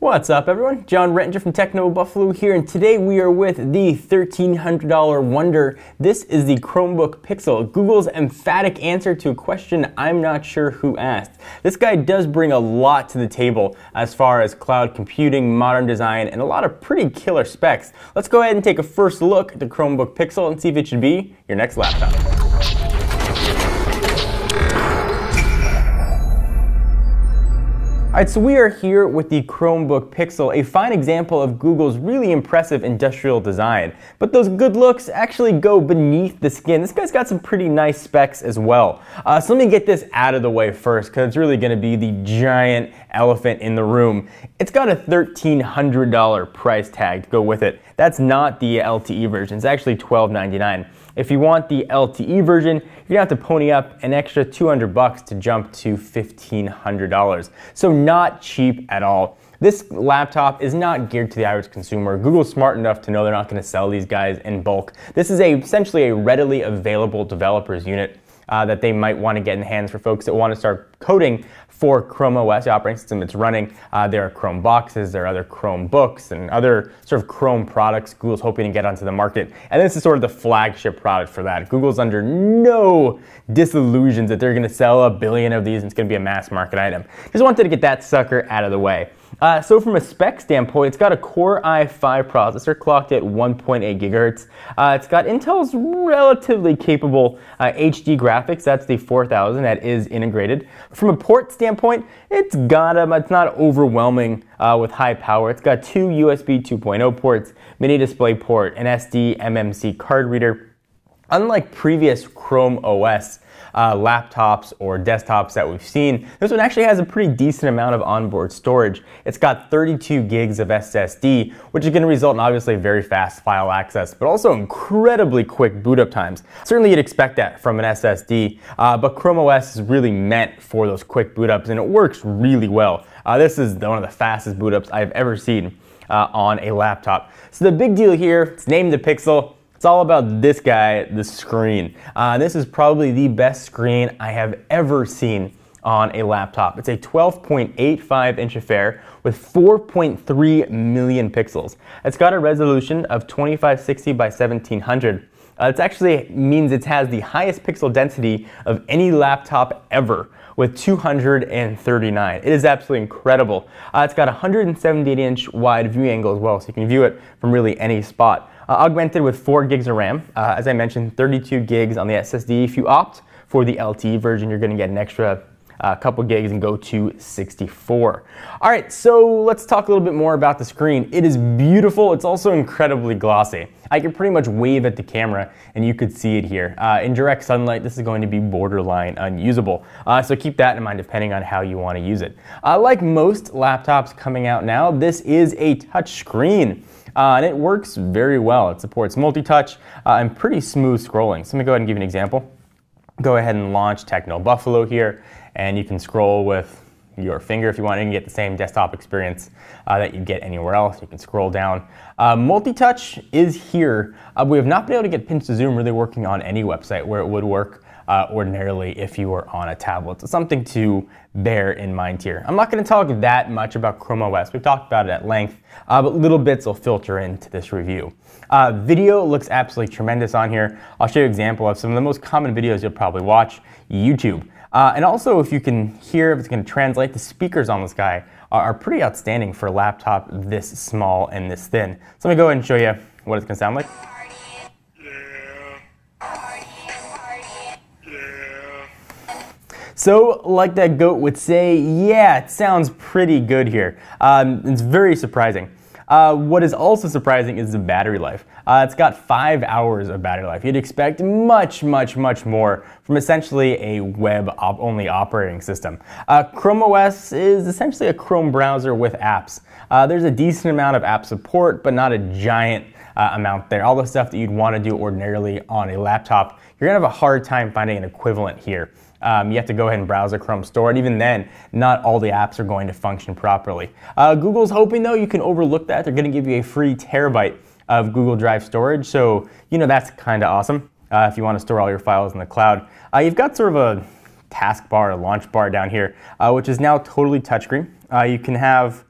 What's up, everyone? John Rettinger from Techno Buffalo here, and today we are with the $1,300 wonder. This is the Chromebook Pixel, Google's emphatic answer to a question I'm not sure who asked. This guy does bring a lot to the table as far as cloud computing, modern design, and a lot of pretty killer specs. Let's go ahead and take a first look at the Chromebook Pixel and see if it should be your next laptop. Alright, so we are here with the Chromebook Pixel, a fine example of Google's really impressive industrial design. But those good looks actually go beneath the skin. This guy's got some pretty nice specs as well. So let me get this out of the way first, because it's really going to be the giant elephant in the room. It's got a $1,300 price tag to go with it. That's not the LTE version. It's actually $1,299. If you want the LTE version, you're gonna have to pony up an extra $200 to jump to $1,500. So not cheap at all. This laptop is not geared to the average consumer. Google's smart enough to know they're not gonna sell these guys in bulk. This is essentially a readily available developer's unit that they might want to get in the hands for folks that want to start coding for Chrome OS, the operating system it's running. There are Chrome boxes, there are other Chromebooks, and other sort of Chrome products Google's hoping to get onto the market. And this is sort of the flagship product for that. Google's under no disillusions that they're going to sell 1 billion of these and it's going to be a mass market item. Just wanted to get that sucker out of the way. So from a spec standpoint, it's got a Core i5 processor clocked at 1.8 gigahertz. It's got Intel's relatively capable HD graphics. That's the 4000 that is integrated. From a port standpoint, it's not overwhelming with high power. It's got 2 USB 2.0 ports, mini display port, an SD MMC card reader. Unlike previous Chrome OS laptops or desktops that we've seen, this one actually has a pretty decent amount of onboard storage. It's got 32 gigs of SSD, which is going to result in obviously very fast file access, but also incredibly quick boot up times. Certainly you'd expect that from an SSD, but Chrome OS is really meant for those quick boot ups, and it works really well. This is one of the fastest boot ups I've ever seen on a laptop. So the big deal here, it's named the Pixel. It's all about this guy, the screen. This is probably the best screen I have ever seen on a laptop. It's a 12.85 inch affair with 4.3 million pixels. It's got a resolution of 2560 by 1700. It actually means it has the highest pixel density of any laptop ever, with 239. It is absolutely incredible. It's got a 178-inch wide view angle as well, so you can view it from really any spot. Augmented with 4 gigs of RAM. As I mentioned, 32 gigs on the SSD. If you opt for the LTE version, you're going to get an extra couple gigs and go to 64. All right, so let's talk a little bit more about the screen. It is beautiful. It's also incredibly glossy. I can pretty much wave at the camera and you could see it here. In direct sunlight, this is going to be borderline unusable. So keep that in mind depending on how you want to use it. Like most laptops coming out now, this is a touch screen. And it works very well. It supports multi-touch and pretty smooth scrolling. So let me go ahead and give you an example. Go ahead and launch Techno Buffalo here, and you can scroll with your finger if you want, and you get the same desktop experience that you get anywhere else. You can scroll down. Multi-touch is here. We have not been able to get pinch to zoom really working on any website where it would work ordinarily if you were on a tablet. So something to bear in mind here. I'm not going to talk that much about Chrome OS. We've talked about it at length, but little bits will filter into this review. Video looks absolutely tremendous on here. I'll show you an example of some of the most common videos you'll probably watch, YouTube. And also, if you can hear, if it's going to translate, the speakers on this guy are pretty outstanding for a laptop this small and this thin. So let me go ahead and show you what it's going to sound like. So, like that goat would say, yeah, it sounds pretty good here. It's very surprising. What is also surprising is the battery life. It's got 5 hours of battery life. You'd expect much, much, much more from essentially a web-only operating system. Chrome OS is essentially a Chrome browser with apps. There's a decent amount of app support, but not a giant amount there. All the stuff that you'd want to do ordinarily on a laptop, you're going to have a hard time finding an equivalent here. You have to go ahead and browse a Chrome store, and even then, not all the apps are going to function properly. Google's hoping, though, you can overlook that. They're going to give you a free terabyte of Google Drive storage, so that's kind of awesome if you want to store all your files in the cloud. You've got sort of a taskbar, a launch bar down here, which is now totally touchscreen. You can have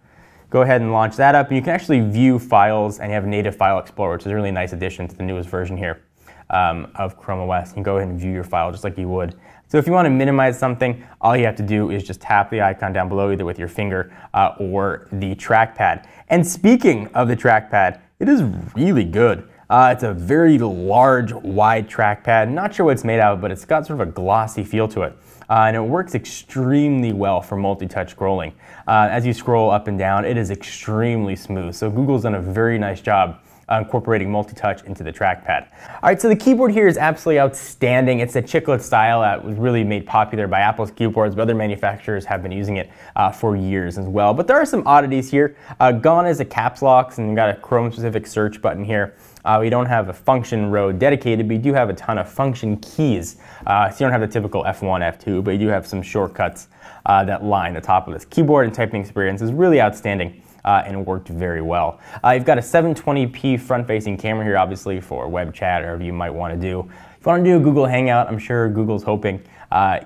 Go ahead and launch that up, and you can actually view files, and you have a native file explorer, which is a really nice addition to the newest version here of Chrome OS. You can go ahead and view your file just like you would. So if you want to minimize something, all you have to do is just tap the icon down below, either with your finger or the trackpad. And speaking of the trackpad, it is really good. It's a very large, wide trackpad. Not sure what it's made out of, but it's got sort of a glossy feel to it. And it works extremely well for multi-touch scrolling. As you scroll up and down, it is extremely smooth. So Google's done a very nice job incorporating multi-touch into the trackpad. All right, so the keyboard here is absolutely outstanding. It's a chiclet style that was really made popular by Apple's keyboards, but other manufacturers have been using it for years as well. But there are some oddities here. Gone is the caps locks, and you've got a Chrome-specific search button here. We don't have a function row dedicated, but you do have a ton of function keys. So you don't have the typical F1, F2, but you do have some shortcuts that line the top of this keyboard, and typing experience is really outstanding. And worked very well. You've got a 720p front-facing camera here, obviously for web chat or whatever you might want to do. If you want to do a Google Hangout, I'm sure Google's hoping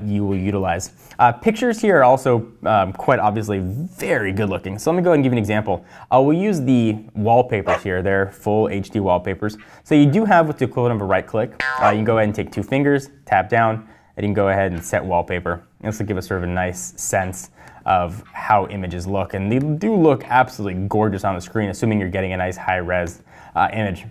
you will utilize. Pictures here are also quite obviously very good looking. So let me go ahead and give you an example. We'll use the wallpapers here. They're full HD wallpapers. So you do have what's the equivalent of a right click. You can go ahead and take two fingers, tap down, and you can go ahead and set wallpaper. This will give us sort of a nice sense of how images look, and they do look absolutely gorgeous on the screen, assuming you're getting a nice high-res image.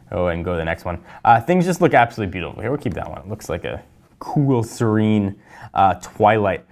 Go ahead and go to the next one. Things just look absolutely beautiful. Here, we'll keep that one. It looks like a cool, serene twilight.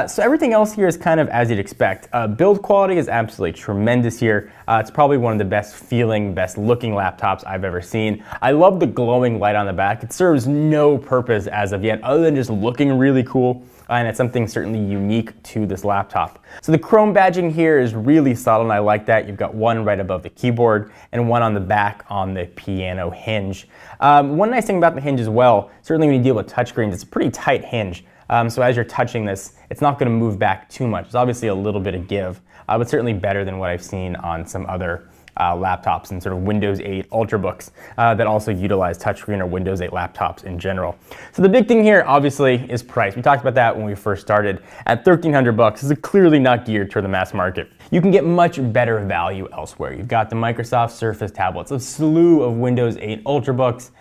So everything else here is kind of as you'd expect. Build quality is absolutely tremendous here. It's probably one of the best feeling, best looking laptops I've ever seen. I love the glowing light on the back. It serves no purpose as of yet, other than just looking really cool. And it's something certainly unique to this laptop. So the Chrome badging here is really subtle, and I like that. You've got one right above the keyboard and one on the back on the piano hinge. One nice thing about the hinge as well, certainly when you deal with touchscreens, it's a pretty tight hinge. So as you're touching this, it's not going to move back too much. It's obviously a little bit of give, but certainly better than what I've seen on some other laptops and sort of Windows 8 Ultrabooks that also utilize touchscreen or Windows 8 laptops in general. So the big thing here, obviously, is price. We talked about that when we first started. At $1,300, this is clearly not geared toward the mass market. You can get much better value elsewhere. You've got the Microsoft Surface tablets, a slew of Windows 8 Ultrabooks,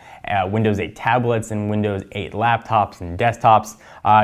Windows 8 tablets, and Windows 8 laptops and desktops.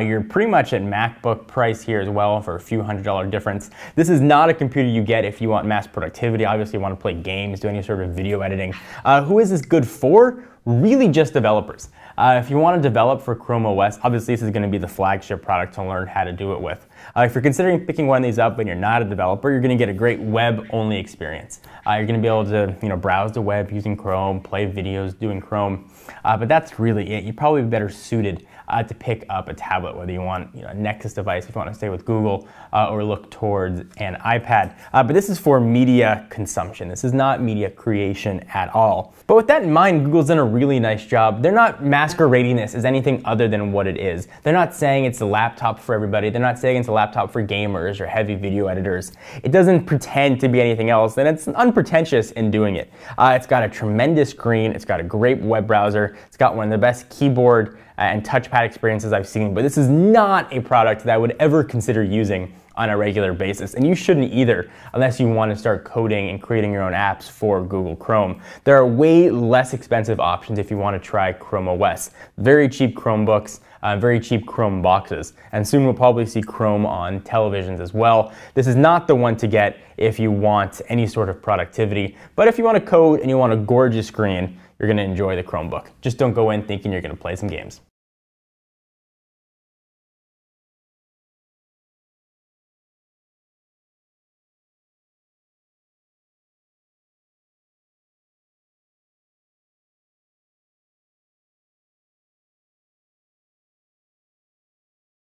You're pretty much at MacBook price here as well for a few $100 difference. This is not a computer you get if you want mass productivity. Obviously, you want to play games, do any sort of video editing. Who is this good for? Really just developers. If you want to develop for Chrome OS, obviously this is going to be the flagship product to learn how to do it with. If you're considering picking one of these up and you're not a developer, you're going to get a great web-only experience. You're going to be able to browse the web using Chrome, play videos doing Chrome, but that's really it. You're probably better suited to pick up a tablet, whether you want a Nexus device, if you want to stay with Google, or look towards an iPad. But this is for media consumption. This is not media creation at all. But with that in mind, Google's done a really nice job. They're not masquerading this as anything other than what it is. They're not saying it's a laptop for everybody. They're not saying it's a laptop for gamers or heavy video editors. It doesn't pretend to be anything else, and it's unpretentious in doing it. It's got a tremendous screen. It's got a great web browser. It's got one of the best keyboard and touchpad experiences I've seen, but this is not a product that I would ever consider using on a regular basis, and you shouldn't either unless you want to start coding and creating your own apps for Google Chrome. There are way less expensive options if you want to try Chrome OS. Very cheap Chromebooks, very cheap Chrome boxes, and soon we'll probably see Chrome on televisions as well. This is not the one to get if you want any sort of productivity, but if you want to code and you want a gorgeous screen, you're going to enjoy the Chromebook. Just don't go in thinking you're going to play some games.